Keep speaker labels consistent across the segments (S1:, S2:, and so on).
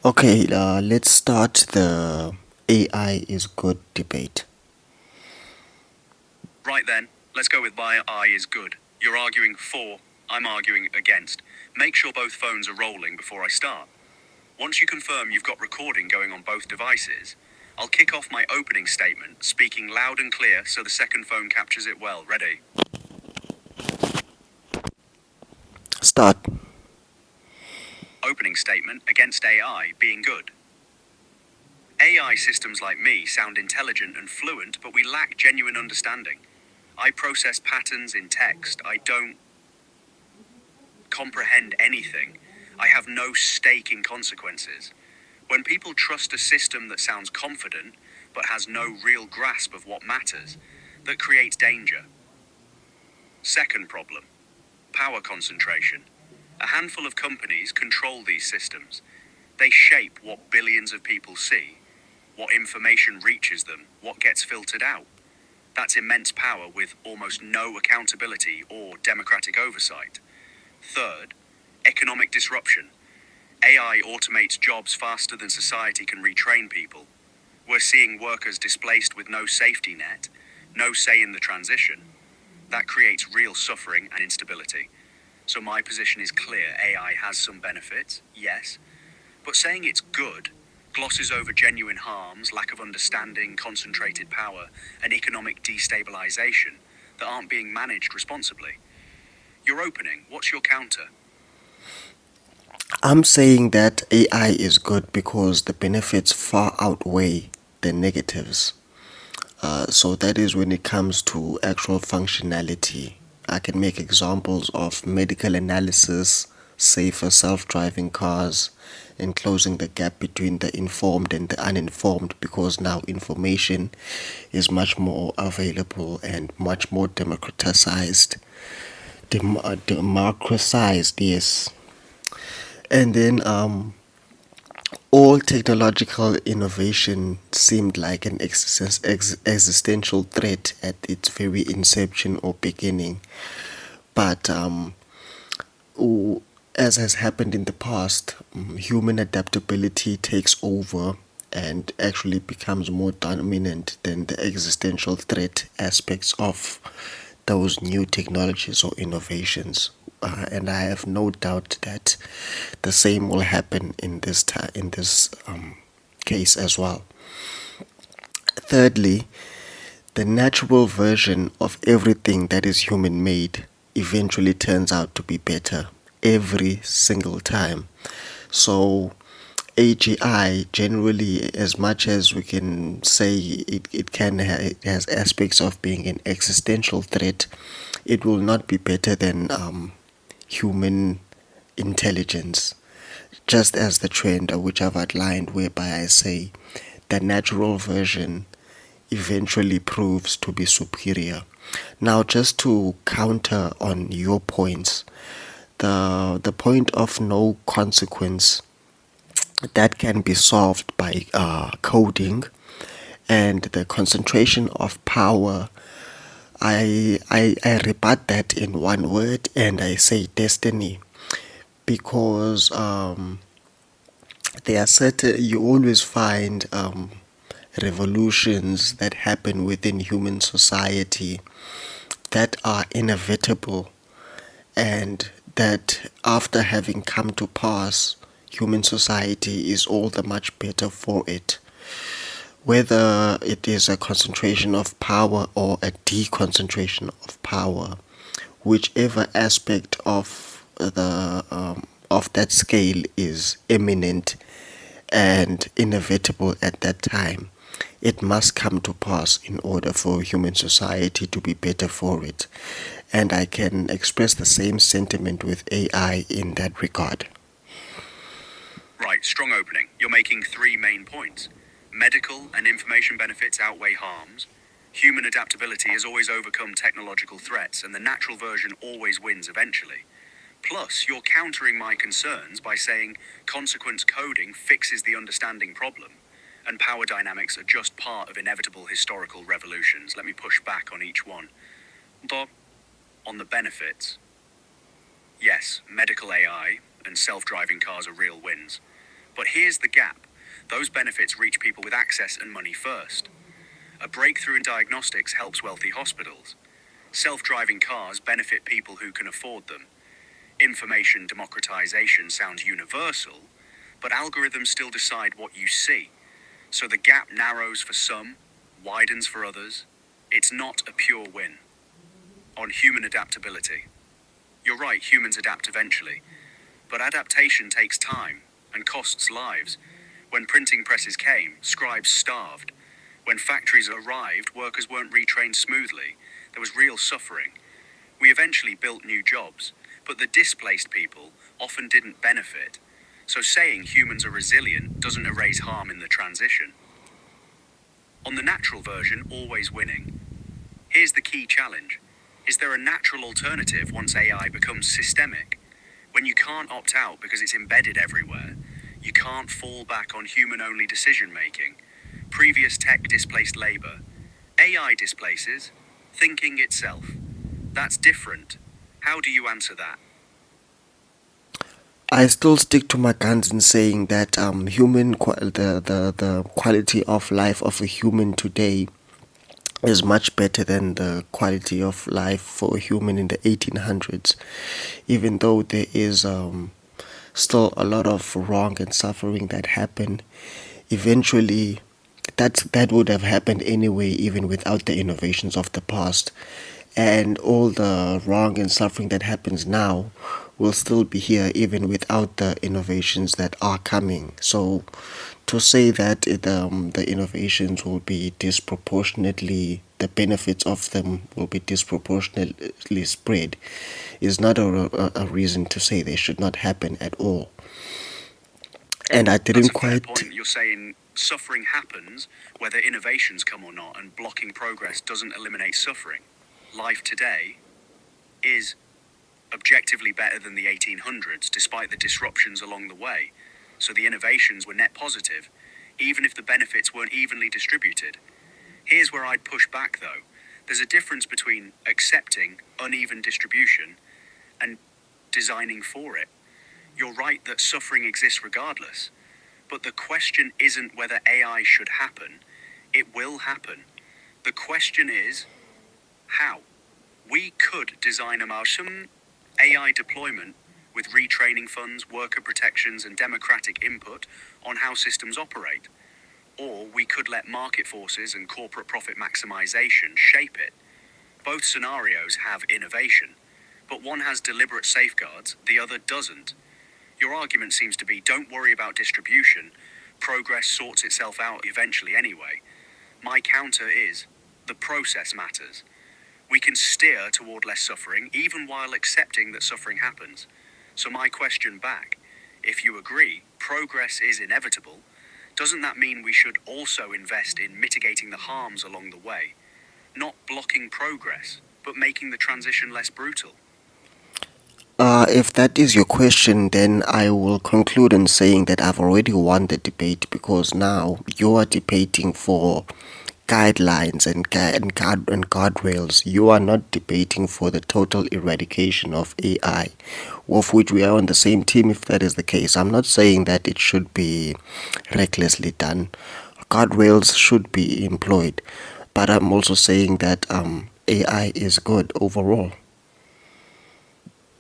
S1: Okay, let's start the AI is good debate.
S2: Right then, let's go with my eye is good. You're arguing for, I'm arguing against. Make sure both phones are rolling before I start. Once you confirm you've got recording going on both devices, I'll kick off my opening statement, speaking loud and clear so the second phone captures it well. Ready?
S1: Start.
S2: Opening statement against AI being good. AI systems like me sound intelligent and fluent, but we lack genuine understanding. I process patterns in text. I don't comprehend anything. I have no stake in consequences. When people trust a system that sounds confident but has no real grasp of what matters, that creates danger. Second problem, power concentration. A handful of companies control these systems. They shape what billions of people see, what information reaches them, what gets filtered out. That's immense power with almost no accountability or democratic oversight. Third, economic disruption. AI automates jobs faster than society can retrain people. We're seeing workers displaced with no safety net, no say in the transition. That creates real suffering and instability. So my position is clear. AI has some benefits, yes, but saying it's good glosses over genuine harms, lack of understanding, concentrated power, and economic destabilization that aren't being managed responsibly. Your opening, what's your counter?
S1: I'm saying that AI is good because the benefits far outweigh the negatives. So that is when it comes to actual functionality. I can make examples of medical analysis, safer self-driving cars, and closing the gap between the informed and the uninformed, because now information is much more available and much more democratized. Democratized, yes. And then all technological innovation seemed like an existential threat at its very inception or beginning. But as has happened in the past, human adaptability takes over and actually becomes more dominant than the existential threat aspects of those new technologies or innovations. And I have no doubt that the same will happen in this case as well. Thirdly, the natural version of everything that is human made eventually turns out to be better every single time. So AGI generally, as much as we can say it has aspects of being an existential threat, it will not be better than human intelligence, just as the trend which I've outlined, whereby I say the natural version eventually proves to be superior. Now, just to counter on your points, the point of no consequence, that can be solved by coding, and the concentration of power, I rebut that in one word, and I say destiny, because there are certain, you always find revolutions that happen within human society that are inevitable, and that after having come to pass, human society is all the much better for it. Whether it is a concentration of power or a deconcentration of power, whichever aspect of that scale is imminent and inevitable at that time, it must come to pass in order for human society to be better for it. And I can express the same sentiment with AI in that regard.
S2: Right, strong opening. You're making three main points. Medical and information benefits outweigh harms. Human adaptability has always overcome technological threats, and the natural version always wins eventually. Plus, you're countering my concerns by saying consequence coding fixes the understanding problem, and power dynamics are just part of inevitable historical revolutions. Let me push back on each one. On the benefits, yes, medical AI and self-driving cars are real wins. But here's the gap. Those benefits reach people with access and money first. A breakthrough in diagnostics helps wealthy hospitals. Self-driving cars benefit people who can afford them. Information democratization sounds universal, but algorithms still decide what you see. So the gap narrows for some, widens for others. It's not a pure win. On human adaptability. You're right, humans adapt eventually. But adaptation takes time and costs lives. When printing presses came, scribes starved. When factories arrived, workers weren't retrained smoothly. There was real suffering. We eventually built new jobs, but the displaced people often didn't benefit. So saying humans are resilient doesn't erase harm in the transition. On the natural version, always winning. Here's the key challenge. Is there a natural alternative once AI becomes systemic? When you can't opt out because it's embedded everywhere, you can't fall back on human-only decision-making. Previous tech displaced labor. AI displaces thinking itself. That's different. How do you answer that?
S1: I still stick to my guns in saying that the quality of life of a human today is much better than the quality of life for a human in the 1800s, even though there is still a lot of wrong and suffering that happen. Eventually, that would have happened anyway, even without the innovations of the past. And all the wrong and suffering that happens now will still be here even without the innovations that are coming. So to say that the innovations will be disproportionately, the benefits of them will be disproportionately spread is not a reason to say they should not happen at all. And I
S2: That's
S1: didn't
S2: a fair
S1: quite.
S2: point. You're saying suffering happens whether innovations come or not, and blocking progress doesn't eliminate suffering. Life today is objectively better than the 1800s, despite the disruptions along the way. So the innovations were net positive, even if the benefits weren't evenly distributed. Here's where I'd push back, though. There's a difference between accepting uneven distribution and designing for it. You're right that suffering exists regardless, but the question isn't whether AI should happen. It will happen. The question is, how? We could design some AI deployment with retraining funds, worker protections, and democratic input on how systems operate. Or we could let market forces and corporate profit maximization shape it. Both scenarios have innovation, but one has deliberate safeguards, the other doesn't. Your argument seems to be, don't worry about distribution, progress sorts itself out eventually anyway. My counter is, the process matters. We can steer toward less suffering, even while accepting that suffering happens. So my question back, if you agree progress is inevitable, doesn't that mean we should also invest in mitigating the harms along the way? Not blocking progress, but making the transition less brutal?
S1: If that is your question, then I will conclude in saying that I've already won the debate, because now you are debating for guidelines and guardrails. You are not debating for the total eradication of AI, of which we are on the same team if that is the case. I'm not saying that it should be recklessly done. Guardrails should be employed, but I'm also saying that AI is good overall.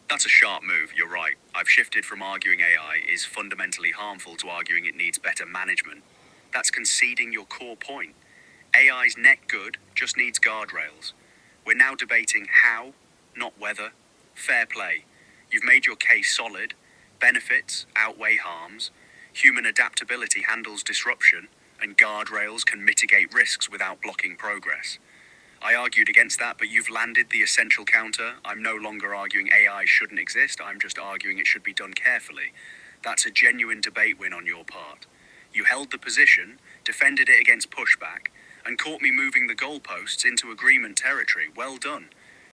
S2: That's a sharp move, you're right. I've shifted from arguing AI is fundamentally harmful to arguing it needs better management. That's conceding your core point. AI's net good, just needs guardrails. We're now debating how, not whether. Fair play. You've made your case solid. Benefits outweigh harms. Human adaptability handles disruption, and guardrails can mitigate risks without blocking progress. I argued against that, but you've landed the essential counter. I'm no longer arguing AI shouldn't exist, I'm just arguing it should be done carefully. That's a genuine debate win on your part. You held the position, defended it against pushback, and caught me moving the goalposts into agreement territory. Well done.